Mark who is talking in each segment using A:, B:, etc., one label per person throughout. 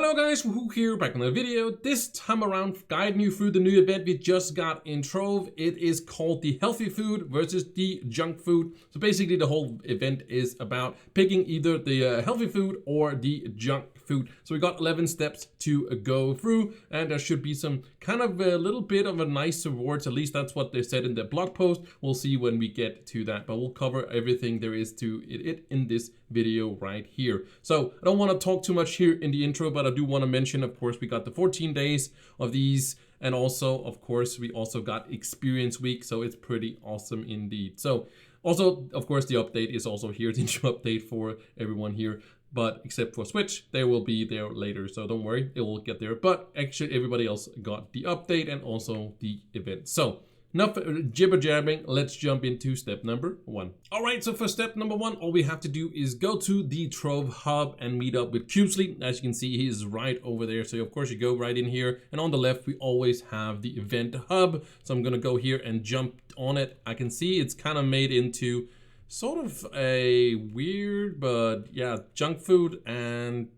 A: Hello guys, Wahoo here, back on the video. This time around, guiding you through the new event we just got in Trove. It is called the healthy food versus the junk food. So basically the whole event is about picking either the healthy food or the junk food. So we got 11 steps to go through, and there should be some kind of a little bit of a nice rewards. At least that's what they said in the blog post. We'll see when we get to that, but we'll cover everything there is to it in this video right here. So I don't want to talk too much here in the intro, but I do want to mention, of course, we got the 14 days of these, and also, of course, we also got experience week, so it's pretty awesome indeed. So also, of course, the update is also here, the intro update for everyone here, but except for Switch, they will be there later, so don't worry, it will get there. But actually, everybody else got the update and also the event. So enough jibber jabbing, let's jump into step number 1. All right, so for step number 1, all we have to do is go to the Trove hub and meet up with Qubesly. As you can see, he is right over there. So of course you go right in here, and on the left, we always have the event hub. So I'm gonna go here and jump on it. I can see it's kind of made into sort of a weird, but yeah, junk food and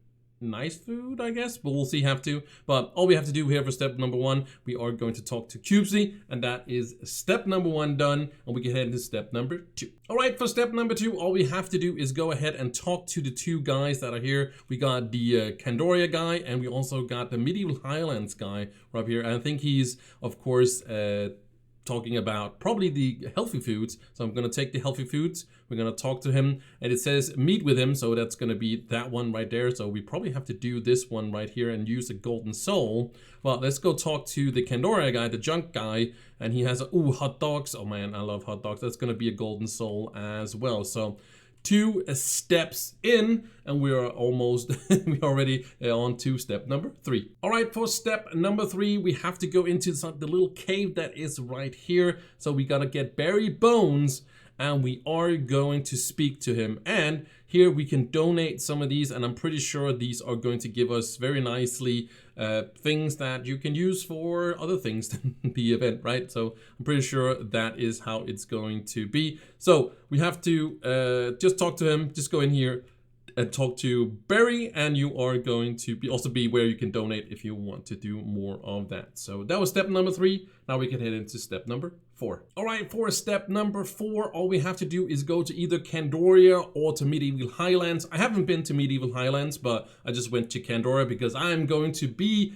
A: nice food, I guess, but we'll see. But all we have to do here for step number 1, we are going to talk to Qubesly, and that is step number 1 done, and we can head into step number 2. All right, for step number 2, all we have to do is go ahead and talk to the 2 guys that are here. We got the Candoria guy, and we also got the medieval Highlands guy right here. And I think he's, of course, talking about probably the healthy foods. So I'm gonna take the healthy foods, we're gonna talk to him, and it says meet with him, so that's gonna be that one right there. So we probably have to do this one right here and use a golden soul. Well, let's go talk to the Candoria guy, the junk guy, and he has hot dogs. Oh man, I love hot dogs. That's gonna be a golden soul as well. So 2 steps in, and we are almost we already on to step number 3. All right, for step number 3, we have to go into the little cave that is right here. So we gotta get Barry Bones, and we are going to speak to him. And here we can donate some of these, and I'm pretty sure these are going to give us very nicely things that you can use for other things than the event, right? So I'm pretty sure that is how it's going to be. So we have to just talk to him, just go in here and talk to Barry, and you are going to also be where you can donate if you want to do more of that. So that was step number 3. Now we can head into step number 4. All right, for step number 4, all we have to do is go to either Candoria or to medieval Highlands. I haven't been to medieval Highlands, but I just went to Candoria because I'm going to be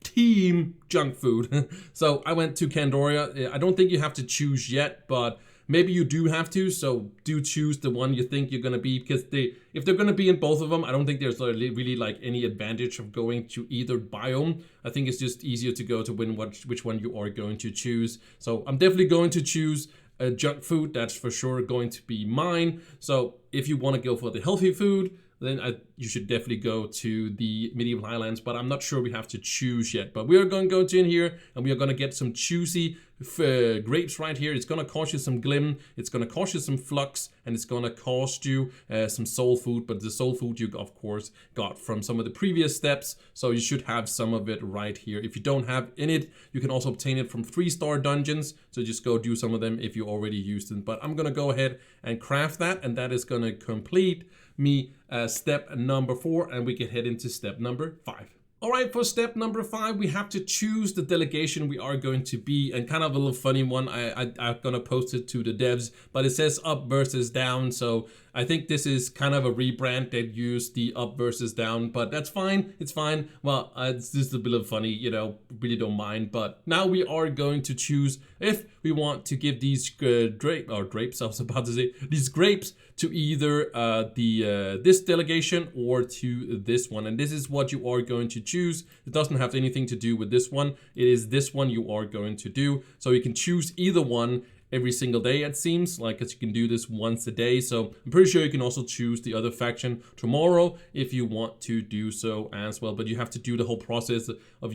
A: #team junk food. So I went to Candoria. I don't think you have to choose yet, but maybe you do have to, so do choose the one you think you're gonna be, because if they're gonna be in both of them, I don't think there's really like any advantage of going to either biome. I think it's just easier to go to which one you are going to choose. So I'm definitely going to choose junk food. That's for sure going to be mine. So if you want to go for the healthy food, then you should definitely go to the medieval Highlands, but I'm not sure we have to choose yet. But we are going to go in here, and we are going to get some juicy grapes right here. It's going to cost you some glim, it's going to cost you some flux, and it's going to cost you some soul food. But the soul food you, of course, got from some of the previous steps, so you should have some of it right here. If you don't have in it, you can also obtain it from 3-star dungeons, so just go do some of them if you already used them. But I'm going to go ahead and craft that, and that is going to complete me step number 4, and we can head into step number 5. All right, for step number 5, we have to choose the delegation we are going to be, and kind of a little funny one. I'm gonna post it to the devs, but it says up versus down, so I think this is kind of a rebrand that used the up versus down, but that's fine. It's fine. Well, it's just a bit of funny, you know, really don't mind. But now we are going to choose if we want to give these grapes, I was about to say, these grapes to either this delegation or to this one. And this is what you are going to choose. It doesn't have anything to do with this one. It is this one you are going to do. So you can choose either one every single day, it seems like, because you can do this once a day. So I'm pretty sure you can also choose the other faction tomorrow if you want to do so as well. But you have to do the whole process of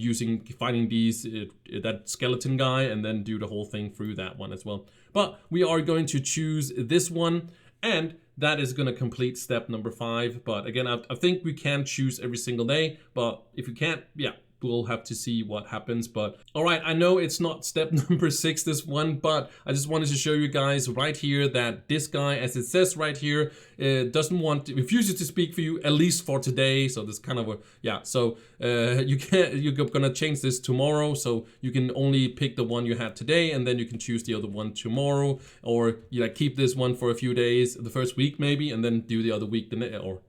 A: finding that skeleton guy, and then do the whole thing through that one as well. But we are going to choose this one, and that is going to complete step number 5. But again, I think we can choose every single day, but if you can't, yeah, we'll have to see what happens. But all right, I know it's not step number 6, this one, but I just wanted to show you guys right here that this guy, as it says right here, refuses to speak for you, at least for today. So this kind of a, yeah, so you're gonna change this tomorrow, so you can only pick the one you had today, and then you can choose the other one tomorrow, or you like keep this one for a few days, the first week maybe, and then do the other week the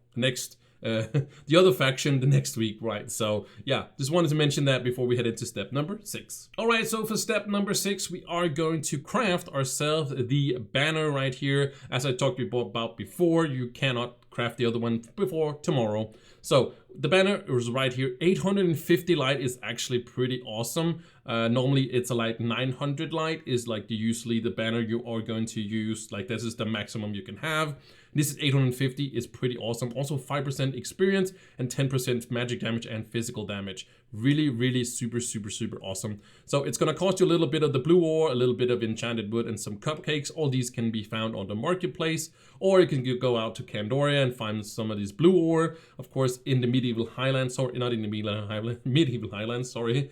A: other faction the next week, right? So yeah, just wanted to mention that before we head into step number 6. All right, so for step number 6, we are going to craft ourselves the banner right here. As I talked about before, you cannot craft the other one before tomorrow. So the banner is right here. 850 light is actually pretty awesome. Normally it's like 900 light is like usually the banner you are going to use. Like this is the maximum you can have. This is 850, is pretty awesome. Also 5% experience and 10% magic damage and physical damage. Really, really super awesome. So it's gonna cost you a little bit of the blue ore, a little bit of enchanted wood, and some cupcakes. All these can be found on the marketplace, or you can go out to Candoria and find some of these blue ore. Of course, in the medieval Highlands, sorry, not in the medieval Highlands, sorry.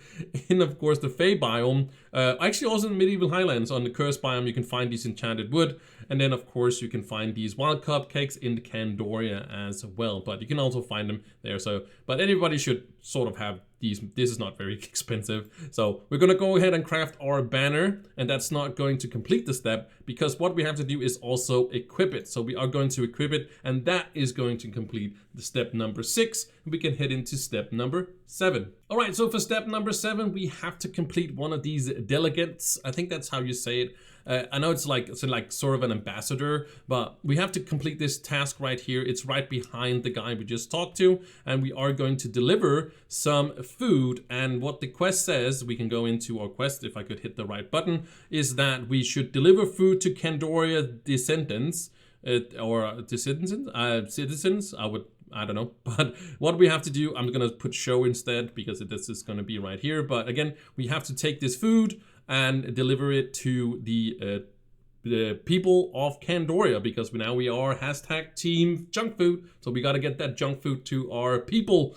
A: In, of course, the Fey biome. Actually, also in the medieval Highlands, on the Curse biome, you can find these enchanted wood. And then, of course, you can find these wild cupcakes in the Candoria as well. But you can also find them there. So, but everybody should sort of have these. This is not very expensive. So we're going to go ahead and craft our banner. And that's not going to complete the step, because what we have to do is also equip it. So we are going to equip it, and that is going to complete the step number 6. We can head into step number 7. All right, so for step number 7, we have to complete one of these delegates. I think that's how you say it. I know it's like sort of an ambassador, but we have to complete this task right here. It's right behind the guy we just talked to, and we are going to deliver some food. And what the quest says, we can go into our quest if I could hit the right button, is that we should deliver food to Candoria descendants, or citizens. I don't know, but what we have to do, I'm gonna put show instead, because this is gonna be right here. But again, we have to take this food and deliver it to the people of Candoria, because now we are hashtag team junk food. So we got to get that junk food to our people.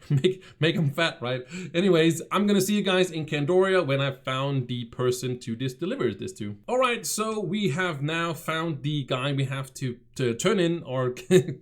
A: make them fat, right? Anyways, I'm gonna see you guys in Candoria when I found the person to deliver this to. All right, so we have now found the guy we have to turn in our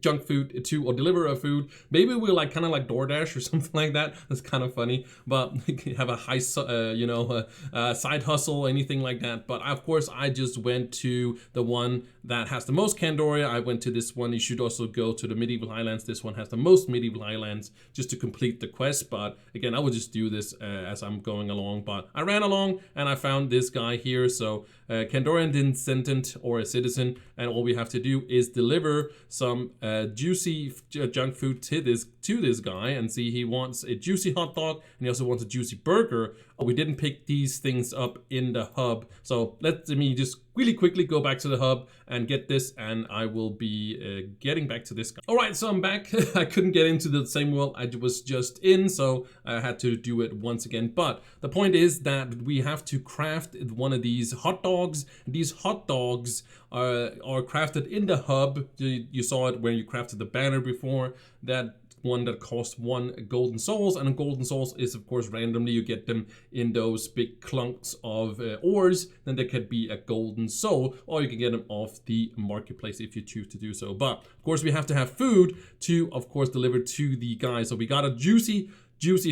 A: junk food to, or deliver our food. Maybe we'll like kind of like DoorDash or something like that. That's kind of funny, but have a high side hustle, anything like that. But of course, I just went to the one that has the most Candoria. I went to this one. You should also go to the medieval Highlands. This one has the most medieval Highlands, just to complete the quest. But again, I will just do this as I'm going along. But I ran along and I found this guy here. So Candorian descendant or a citizen, and all we have to do is deliver some juicy junk food to this guy. And see, he wants a juicy hot dog, and he also wants a juicy burger. Oh, we didn't pick these things up in the hub, so let me just really quickly go back to the hub and get this, and I will be getting back to this guy. All right, so I'm back. I couldn't get into the same world I was just in, so I had to do it once again. But the point is that we have to craft one of these hot dogs. These hot dogs are crafted in the hub. You saw it when you crafted the banner before. That one that costs 1 golden souls, and golden souls is of course randomly, you get them in those big clunks of ores. Then there could be a golden soul, or you can get them off the marketplace if you choose to do so. But of course we have to have food to of course deliver to the guy. So we got a juicy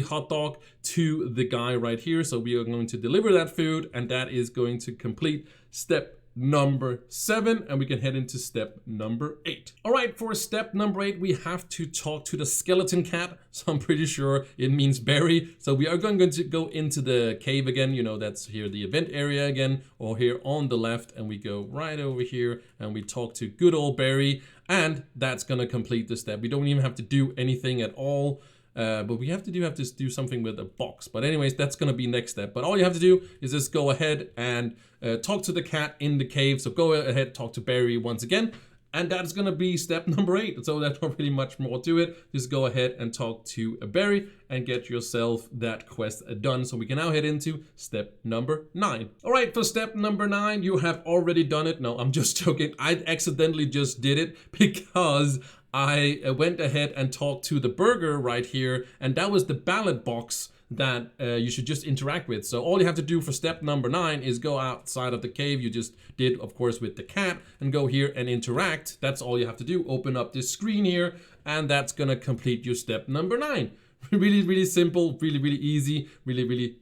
A: hot dog to the guy right here. So we are going to deliver that food, and that is going to complete step number 7, and we can head into step number 8. All right, for step number 8, we have to talk to the skeleton cat. So I'm pretty sure it means Barry. So we are going to go into the cave again. You know, that's here the event area again, or here on the left, and we go right over here and we talk to good old Barry, and that's gonna complete the step. We don't even have to do anything at all. But we have to do something with a box. But anyways, that's gonna be next step. But all you have to do is just go ahead and talk to the cat in the cave. So go ahead, talk to Barry once again. And that's gonna be step number 8. So that's not really much more to it. Just go ahead and talk to Barry and get yourself that quest done. So we can now head into step number 9. All right, for step number 9, you have already done it. No, I'm just joking. I accidentally just did it because I went ahead and talked to the burger right here, and that was the ballot box that you should just interact with. So all you have to do for step number 9 is go outside of the cave you just did, of course, with the cat, and go here and interact. That's all you have to do. Open up this screen here, and that's gonna complete your step number 9. Really, really simple, really, really easy, really, really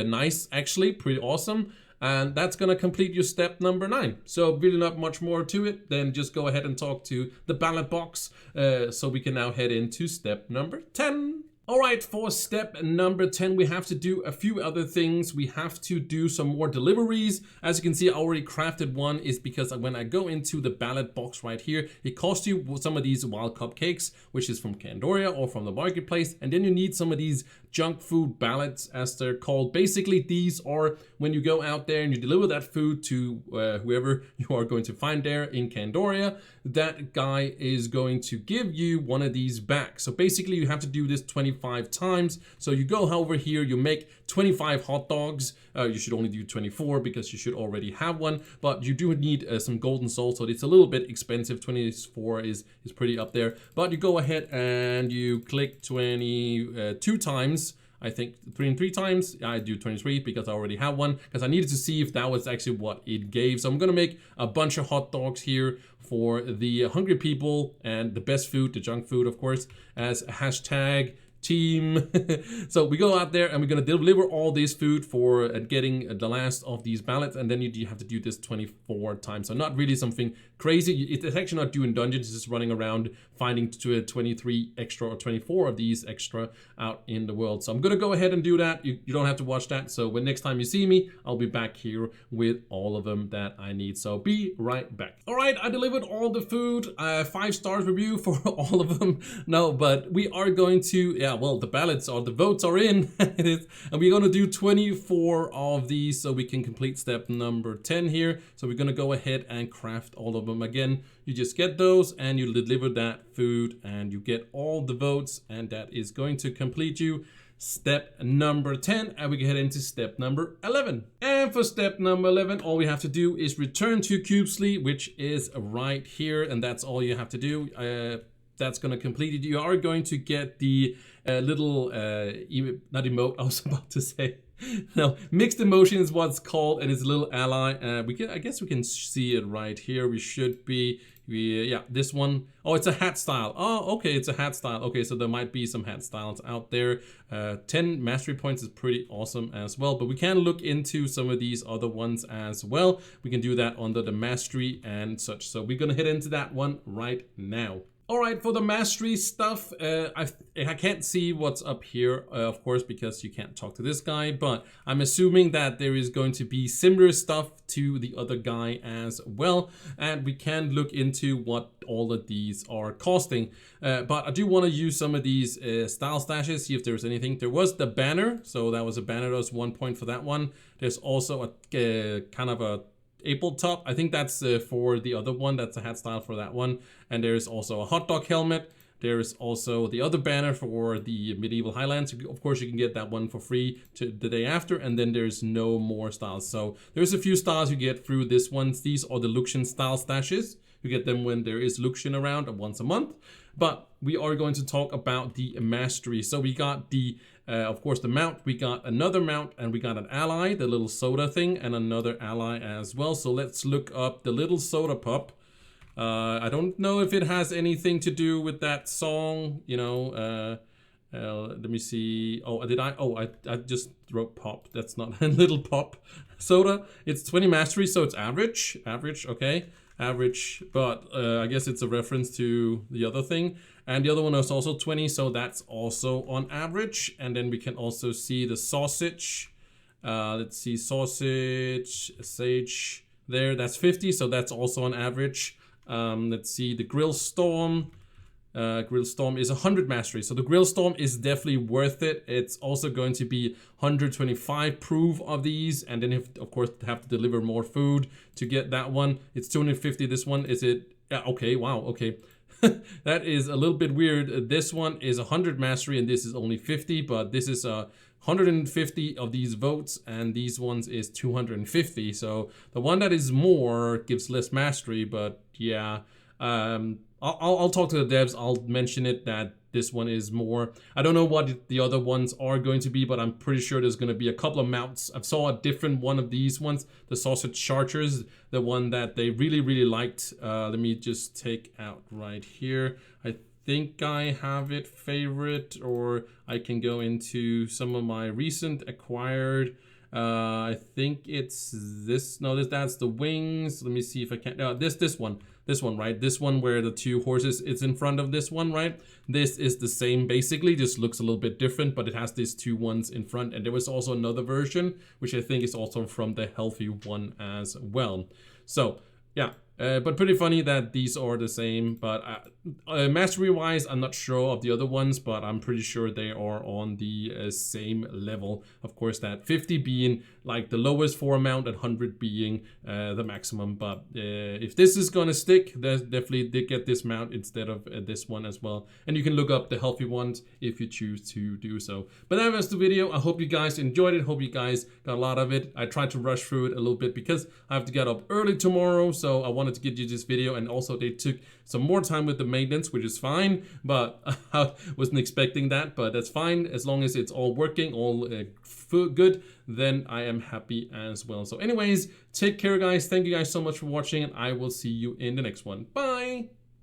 A: nice, actually, pretty awesome. And that's gonna complete your step number 9. So really not much more to it. Then just go ahead and talk to the ballot box. So we can now head into step number 10. All right, for step number 10, we have to do a few other things. We have to do some more deliveries. As you can see, I already crafted one, is because when I go into the ballot box right here, it costs you some of these wild cupcakes, which is from Candoria or from the marketplace. And then you need some of these junk food ballots, as they're called. Basically, these are when you go out there and you deliver that food to whoever you are going to find there in Candoria, that guy is going to give you one of these back. So basically, you have to do this 25 times. So you go over here, you make 25 hot dogs. You should only do 24 because you should already have one, but you do need some golden souls, so it's a little bit expensive. 24 is pretty up there, but you go ahead and you click 22 times. I think 3 times. I do 23 because I already have one, because I needed to see if that was actually what it gave. So I'm gonna make a bunch of hot dogs here for the hungry people, and the best food, the junk food, of course, as hashtag team. So we go out there and we're gonna deliver all this food for getting the last of these ballots, and then you have to do this 24 times. So not really something crazy. It's actually not doing dungeons, it's just running around finding 23 extra or 24 of these extra out in the world. So I'm gonna go ahead and do that. You don't have to watch that. So when next time you see me, I'll be back here with all of them that I need. So be right back. All right, I delivered all the food. 5 stars review for all of them. No, but we are going to, yeah, well, the ballots or the votes are in. And we're gonna do 24 of these so we can complete step number 10 here. So we're gonna go ahead and craft all of them again. You just get those and you deliver that food and you get all the votes, and that is going to complete you step number 10, and we can head into step number 11. And for step number 11, all we have to do is return to Qubesly, which is right here, and that's all you have to do. That's going to complete it. You are going to get the little, not emote, I was about to say. No, mixed emotion is what's called, and it's a little ally. I guess we can see it right here. We should be, yeah, this one. Oh, it's a hat style. Oh, okay, it's a hat style. Okay, so there might be some hat styles out there. 10 mastery points is pretty awesome as well, but we can look into some of these other ones as well. We can do that under the mastery and such. So we're gonna head into that one right now. All right, for the mastery stuff, I can't see what's up here, of course, because you can't talk to this guy, but I'm assuming that there is going to be similar stuff to the other guy as well, and we can look into what all of these are costing. But I do want to use some of these style stashes, see if there's anything. There was the banner, so that was a banner, that was 1 point for that one. There's also a kind of a April top. I think that's for the other one. That's a hat style for that one. And there's also a hot dog helmet. There's also the other banner for the medieval Highlands. Of course, you can get that one for free the day after. And then there's no more styles. So there's a few styles you get through this one. These are the Luxian style stashes. You get them when there is Luxian around once a month. But we are going to talk about the mastery. So we got the of course, the mount, we got another mount, and we got an ally, the little soda thing, and another ally as well. So let's look up the little soda pup. I don't know if it has anything to do with that song, you know. Let me see. Oh, did I? Oh, I just wrote pop. That's not a little pop soda. It's 20 mastery, so it's average. Average, okay. Average, but I guess it's a reference to the other thing. And the other one is also 20, so that's also on average. And then we can also see the sausage. Let's see, sausage, sage there, that's 50, so that's also on average. Let's see, the grill storm. Grill storm is 100 mastery, so the grill storm is definitely worth it. It's also going to be 125 proof of these, and then of course have to deliver more food to get that one. It's 250. This one is it? Yeah, okay, wow, okay. That is a little bit weird. This one is 100 mastery and this is only 50, but this is 150 of these votes, and these ones is 250. So the one that is more gives less mastery, but yeah. I'll talk to the devs. I'll mention it that this one is more. I don't know what the other ones are going to be, but I'm pretty sure there's going to be a couple of mounts. I saw a different one of these ones, the sausage chargers, the one that they really liked. Let me just take out right here. I think I have it favorite, or I can go into some of my recent acquired. I think it's this. No, that's the wings. Let me see if I can. This one, right? This one where the two horses it's in front of this one, right? This is the same basically, just looks a little bit different, but it has these two ones in front. And there was also another version, which I think is also from the healthy one as well. So yeah. But pretty funny that these are the same, but mastery wise I'm not sure of the other ones, but I'm pretty sure they are on the same level. Of course, that 50 being like the lowest for amount and 100 being the maximum, but if this is gonna stick, there's definitely they get this mount instead of this one as well. And you can look up the healthy ones if you choose to do so. But that was the video. I hope you guys enjoyed it. Hope you guys got a lot of it. I tried to rush through it a little bit because I have to get up early tomorrow, so I wanted to get you this video, and also they took some more time with the maintenance, which is fine, but I wasn't expecting that, but that's fine. As long as it's all working, all good, then I am happy as well. So anyways, take care guys. Thank you guys so much for watching, and I will see you in the next one. Bye.